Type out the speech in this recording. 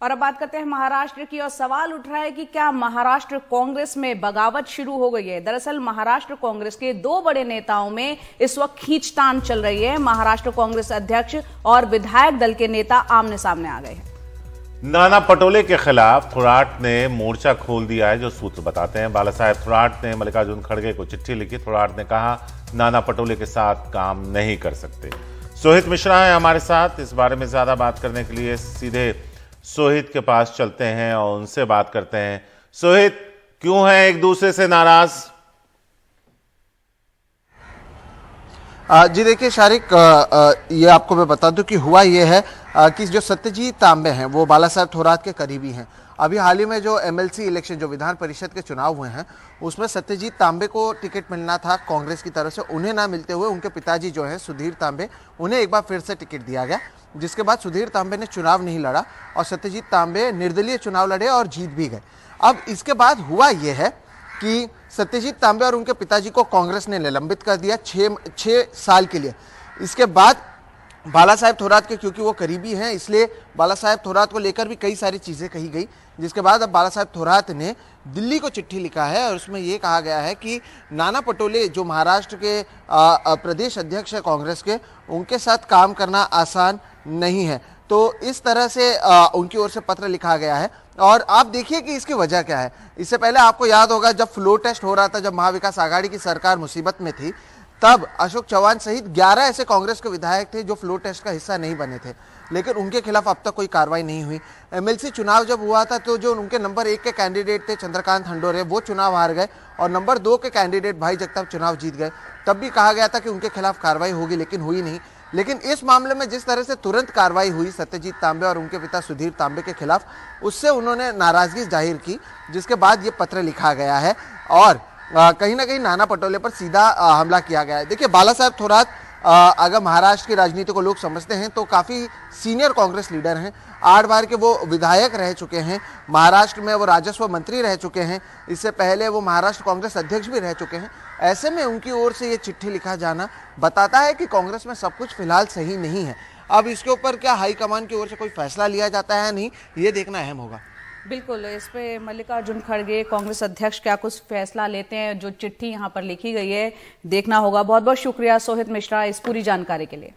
और अब बात करते हैं महाराष्ट्र की और सवाल उठ रहा है कि क्या महाराष्ट्र कांग्रेस में बगावत शुरू हो गई है। दरअसल महाराष्ट्र कांग्रेस के दो बड़े नेताओं में इस वक्त खींचतान चल रही है। महाराष्ट्र कांग्रेस अध्यक्ष और विधायक दल के नेता आमने सामने आ गए हैं। नाना पटोले के खिलाफ थोराट ने मोर्चा खोल दिया है। जो सूत्र बताते हैं, बालासाहेब थोराट ने मल्लिकार्जुन खड़गे को चिट्ठी लिखी। थोराट ने कहा नाना पटोले के साथ काम नहीं कर सकते। सोहित मिश्रा है हमारे साथ। इस बारे में ज्यादा बात करने के लिए सीधे सोहित के पास चलते हैं और उनसे बात करते हैं। सोहित, क्यों है एक दूसरे से नाराज? जी देखिए शारिक, ये आपको मैं बता दूं कि हुआ ये है कि जो सत्यजीत तांबे हैं वो बालासाहेब थोराट के करीबी हैं। अभी हाल ही में जो एमएलसी इलेक्शन, जो विधान परिषद के चुनाव हुए हैं, उसमें सत्यजीत तांबे को टिकट मिलना था कांग्रेस की तरफ से। उन्हें ना मिलते हुए उनके पिताजी जो हैं सुधीर तांबे, उन्हें एक बार फिर से टिकट दिया गया, जिसके बाद सुधीर तांबे ने चुनाव नहीं लड़ा और सत्यजीत तांबे निर्दलीय चुनाव लड़े और जीत भी गए। अब इसके बाद हुआ ये है कि सत्यजीत तांबे और उनके पिताजी को कांग्रेस ने निलंबित कर दिया 6 साल के लिए। इसके बाद बालासाहेब थोराट के, क्योंकि वो करीबी हैं, इसलिए बालासाहेब थोराट को लेकर भी कई सारी चीज़ें कही गई, जिसके बाद अब बालासाहेब थोराट ने दिल्ली को चिट्ठी लिखा है और उसमें ये कहा गया है कि नाना पटोले जो महाराष्ट्र के प्रदेश अध्यक्ष है कांग्रेस के, उनके साथ काम करना आसान नहीं है। तो इस तरह से उनकी ओर से पत्र लिखा गया है। और आप देखिए कि इसकी वजह क्या है। इससे पहले आपको याद होगा जब फ्लोर टेस्ट हो रहा था, जब महाविकास आघाड़ी की सरकार मुसीबत में थी, तब अशोक चौहान सहित 11 ऐसे कांग्रेस के विधायक थे जो फ्लोर टेस्ट का हिस्सा नहीं बने थे, लेकिन उनके खिलाफ अब तक कोई कार्रवाई नहीं हुई। एमएलसी चुनाव जब हुआ था तो जो उनके नंबर 1 के कैंडिडेट थे चंद्रकांत हंडोरे, वो चुनाव हार गए और नंबर 2 के कैंडिडेट भाई जगताप चुनाव जीत गए। तब भी कहा गया था कि उनके खिलाफ कार्रवाई होगी, लेकिन हुई नहीं। लेकिन इस मामले में जिस तरह से तुरंत कार्रवाई हुई सत्यजीत तांबे और उनके पिता सुधीर तांबे के खिलाफ, उससे उन्होंने नाराजगी जाहिर की, जिसके बाद ये पत्र लिखा गया है और कहीं ना कहीं नाना पटोले पर सीधा हमला किया गया है। देखिए, बालासाहेब थोराट अगर महाराष्ट्र की राजनीति को लोग समझते हैं तो काफ़ी सीनियर कांग्रेस लीडर हैं। 8 बार के वो विधायक रह चुके हैं। महाराष्ट्र में वो राजस्व मंत्री रह चुके हैं। इससे पहले वो महाराष्ट्र कांग्रेस अध्यक्ष भी रह चुके हैं। ऐसे में उनकी ओर से ये चिट्ठी लिखा जाना बताता है कि कांग्रेस में सब कुछ फिलहाल सही नहीं है। अब इसके ऊपर क्या हाईकमान की ओर से कोई फैसला लिया जाता है या नहीं, ये देखना अहम होगा। बिल्कुल, इस पे मल्लिकार्जुन खड़गे कांग्रेस अध्यक्ष क्या कुछ फैसला लेते हैं। जो चिट्ठी यहाँ पर लिखी गई है, देखना होगा। बहुत बहुत शुक्रिया सोहित मिश्रा इस पूरी जानकारी के लिए।